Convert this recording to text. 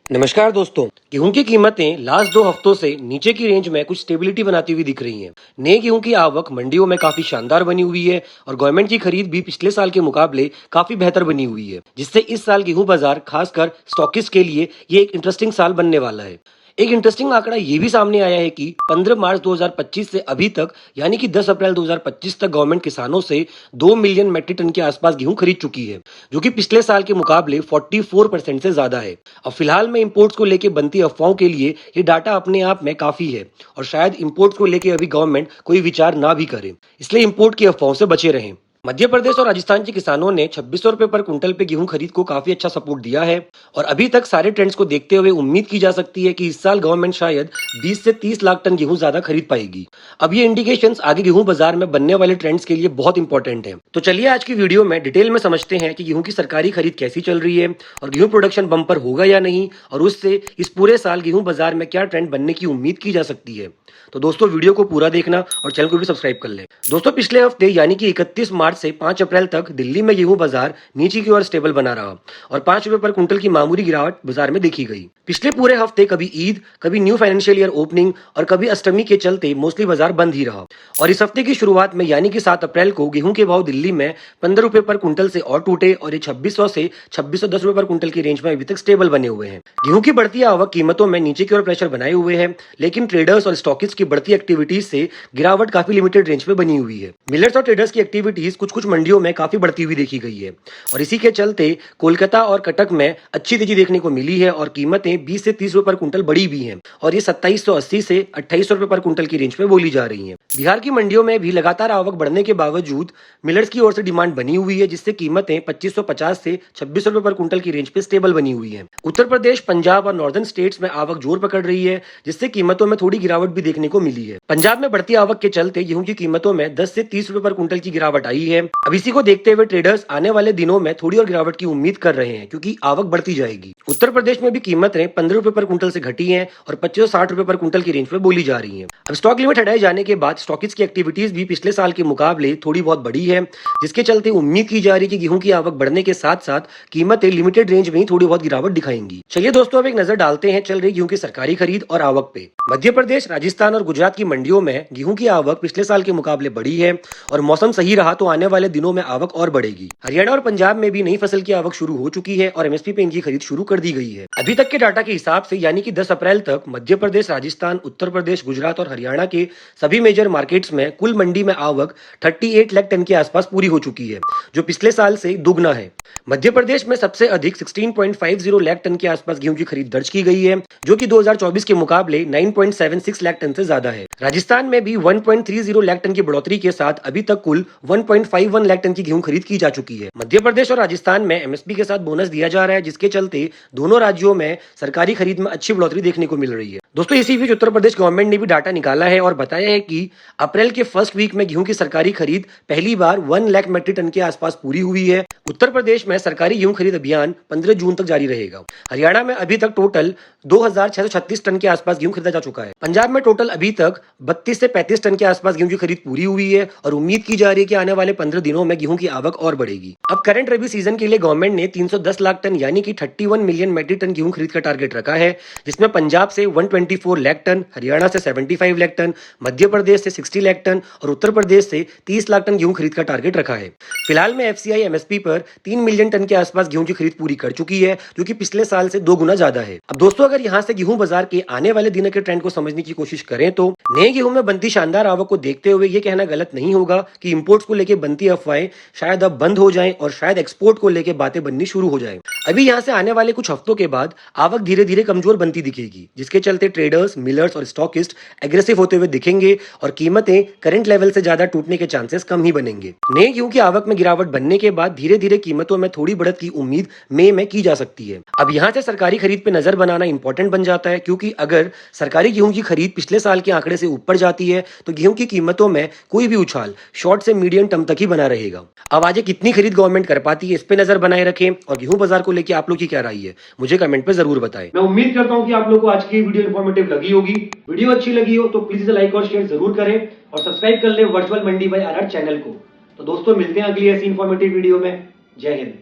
नमस्कार दोस्तों। गेहूं की कीमतें लास्ट 2 हफ्तों से नीचे की रेंज में कुछ स्टेबिलिटी बनाती हुई दिख रही हैं। नए गेहूं की आवक मंडियों में काफी शानदार बनी हुई है और गवर्नमेंट की खरीद भी पिछले साल के मुकाबले काफी बेहतर बनी हुई है, जिससे इस साल गेहूं बाजार खासकर स्टॉकिस्ट के लिए ये एक इंटरेस्टिंग साल बनने वाला है। एक इंटरेस्टिंग आंकड़ा ये भी सामने आया है कि 15 मार्च 2025 से अभी तक यानी कि 10 अप्रैल 2025 तक गवर्नमेंट किसानों से 2 मिलियन मैट्रिक टन के आसपास गेहूं खरीद चुकी है, जो कि पिछले साल के मुकाबले 44% से ज्यादा है। अब फिलहाल में इंपोर्ट्स को लेकर बनती अफवाहों के लिए ये डाटा अपने आप में काफी है और शायद इंपोर्ट्स को लेकर अभी गवर्नमेंट कोई विचार ना भी करे, इसलिए इंपोर्ट की अफवाहों से बचे रहें। मध्य प्रदेश और राजस्थान के किसानों ने 2600 रुपए पर कुंटल पे गेहूं खरीद को काफी अच्छा सपोर्ट दिया है और अभी तक सारे ट्रेंड्स को देखते हुए उम्मीद की जा सकती है कि इस साल गवर्नमेंट शायद 20 से 30 लाख टन गेहूं ज्यादा खरीद पाएगी। अब ये इंडिकेशंस आगे गेहूं बाजार में बनने वाले ट्रेंड्स के लिए बहुत इंपॉर्टेंट है। तो चलिए आज की वीडियो में डिटेल में समझते हैं कि गेहूं की सरकारी खरीद कैसी चल रही है और गेहूं प्रोडक्शन बम्पर होगा या नहीं, और उससे इस पूरे साल गेहूं बाजार में क्या ट्रेंड बनने की उम्मीद की जा सकती है। तो दोस्तों वीडियो को पूरा देखना और चैनल को भी सब्सक्राइब कर लें। दोस्तों पिछले हफ्ते यानी कि 31 मार्च से 5 अप्रैल तक दिल्ली में गेहूं बाजार नीचे की ओर स्टेबल बना रहा और 5 रुपए पर कुंटल की मामूली गिरावट बाजार में देखी गई। पिछले पूरे हफ्ते कभी ईद, कभी न्यू फाइनेंशियल ईयर ओपनिंग और कभी अष्टमी के चलते मोस्टली बाजार बंद ही रहा और इस हफ्ते की शुरुआत में यानी कि 7 अप्रैल को गेहूं के भाव दिल्ली में 15 रुपए पर कुंटल से और टूटे और ये 2600 से 2610 रुपए पर कुंटल की रेंज में अभी तक स्टेबल बने हुए हैं। गेहूं की बढ़ती आवक कीमतों में नीचे की ओर प्रेशर बनाए हुए है, लेकिन ट्रेडर्स और स्टॉकिस्ट की बढ़ती एक्टिविटीज से गिरावट काफी लिमिटेड रेंज में बनी हुई है। मिलर्स और ट्रेडर्स की एक्टिविटीज कुछ मंडियों में काफी बढ़ती हुई देखी गई है और इसी के चलते कोलकाता और कटक में अच्छी तेजी देखने को मिली है और कीमतें 20 से 30 रुपए पर कुंटल बढ़ी भी हैं और ये 2780 से 2800 रुपए पर कुंटल की रेंज में बोली जा रही हैं। बिहार की मंडियों में भी लगातार आवक बढ़ने के बावजूद मिलर्स की ओर से डिमांड बनी हुई है, जिससे कीमतें 2550 से 2600 रुपए पर कुंटल की रेंज पे स्टेबल बनी हुई है। उत्तर प्रदेश, पंजाब और नॉर्दर्न स्टेट्स में आवक जोर पकड़ रही है, जिससे कीमतों में थोड़ी गिरावट भी देखने को मिली है। पंजाब में बढ़ती आवक के चलते गेहूं की कीमतों में 10 से 30 रुपए पर कुंटल की गिरावट आई है। अब इसी को देखते हुए ट्रेडर्स आने वाले दिनों में थोड़ी और गिरावट की उम्मीद कर रहे हैं, क्योंकि आवक बढ़ती जाएगी। उत्तर प्रदेश में भी कीमतें 15 रुपए पर कुंटल से घटी हैं और 2560 रुपए पर कुंटल की रेंज में बोली जा रही हैं। अब स्टॉक लिमिट हटाए जाने के बाद स्टॉकिस्ट की एक्टिविटीज भी पिछले साल के मुकाबले थोड़ी बहुत बढ़ी है, जिसके चलते उम्मीद की जा रही है कि गेहूं की आवक बढ़ने के साथ साथ कीमतें लिमिटेड रेंज में ही थोड़ी बहुत गिरावट दिखाएंगी। चलिए दोस्तों अब एक नजर डालते हैं चल रही गेहूं की सरकारी खरीद और आवक पे। मध्य प्रदेश, राजस्थान और गुजरात की मंडियों में गेहूं की आवक पिछले साल के मुकाबले बढ़ी है और मौसम सही रहा तो आने वाले दिनों में आवक और बढ़ेगी। हरियाणा और पंजाब में भी नई फसल की आवक शुरू हो चुकी है और एमएसपी पे इनकी खरीद शुरू कर दी गई है। अभी तक के डाटा के हिसाब से यानी कि 10 अप्रैल तक मध्य प्रदेश, राजस्थान, उत्तर प्रदेश, गुजरात और हरियाणा के सभी मेजर मार्केट्स में कुल मंडी में आवक 38 लाख टन के आसपास पूरी हो चुकी है, जो पिछले साल से दुगना है। मध्य प्रदेश में सबसे अधिक 16.50 लाख टन के आसपास गेहूं की खरीद दर्ज की गई है, जो कि 2024 के मुकाबले 9.76 लाख टन से ज्यादा है। राजस्थान में भी 1.30 लाख टन की बढ़ोतरी के साथ अभी तक कुल 1.51 लाख टन की गेहूं खरीद की जा चुकी है। मध्य प्रदेश और राजस्थान में एमएसपी के साथ बोनस दिया जा रहा है, जिसके चलते दोनों राज्यों में सरकारी खरीद में अच्छी बढ़ोतरी देखने को मिल रही है। दोस्तों इसी बीच उत्तर प्रदेश गवर्नमेंट ने भी डाटा निकाला है और बताया है कि अप्रैल के फर्स्ट वीक में गेहूं की सरकारी खरीद पहली बार 1 लाख मैट्रिक टन के आसपास पूरी हुई है। उत्तर प्रदेश में सरकारी गेहूं खरीद अभियान 15 जून तक जारी रहेगा। हरियाणा में अभी तक टोटल 2636 टन के आसपास गेहूं खरीदा जा चुका है। पंजाब में टोटल अभी तक 32 से 35 टन के आसपास गेहूं की खरीद पूरी हुई है और उम्मीद की जा रही है कि आने वाले 15 दिनों में गेहूं की आवक और बढ़ेगी। अब करंट रबी सीजन के लिए गवर्नमेंट ने 310 लाख टन यानी कि 31 मिलियन मैट्रिक टन गेहूं खरीद का टारगेट रखा है, जिसमें पंजाब से 124 लाख टन, हरियाणा से 75 लाख टन, मध्य प्रदेश से 60 लाख टन और उत्तर प्रदेश से 30 लाख टन गेहूं खरीद का टारगेट रखा है। फिलहाल में एफसीआई एमएसपी पर 3 मिलियन टन के आसपास गेहूं की खरीद पूरी कर चुकी है, जो कि पिछले साल से 2 गुना ज्यादा है। अब दोस्तों अगर यहाँ से गेहूं बाजार के आने वाले दिनों के ट्रेंड को समझने की कोशिश करें तो नए गेहूं में बनती शानदार आवक को देखते हुए ये कहना गलत नहीं होगा कि इंपोर्ट्स को लेकर बनती अफवाहें शायद अब बंद हो जाएं और शायद एक्सपोर्ट को लेकर बातें बननी शुरू हो जाएं। अभी यहाँ से आने वाले कुछ हफ्तों के बाद आवक धीरे धीरे कमजोर बनती दिखेगी, जिसके चलते ट्रेडर्स, मिलर्स और स्टॉकिस्ट एग्रेसिव होते हुए दिखेंगे और कीमतें करंट लेवल से ज्यादा टूटने के चांसेस कम ही बनेंगे। नए गेहूं की आवक में गिरावट बनने के बाद धीरे धीरे कीमतों में थोड़ी बढ़त की उम्मीद मई में की जा सकती है। अब यहाँ से सरकारी खरीद पे नजर बनाना इंपॉर्टेंट बन जाता है, क्योंकि अगर सरकारी गेहूं की खरीद पिछले साल के आंकड़े से ऊपर जाती है तो गेहूं की कीमतों में कोई भी उछाल शॉर्ट से मीडियम टर्म तक ही बना रहेगा। अब आज कितनी खरीद गवर्नमेंट कर पाती है, इस पे नजर बनाए रखें और गेहूं बाजार को लेकर आप लोग की क्या राय है मुझे कमेंट पे जरूर बताएं। मैं उम्मीद करता हूं कि आप लोग को आज की वीडियो इंफॉर्मेटिव लगी होगी। वीडियो अच्छी लगी हो तो प्लीज लाइक और शेयर जरूर करें और सब्सक्राइब कर ले वर्चुअल मंडी बाय आरआर चैनल को। तो दोस्तों मिलते हैं अगली ऐसी इंफॉर्मेटिव वीडियो में। जय हिंद।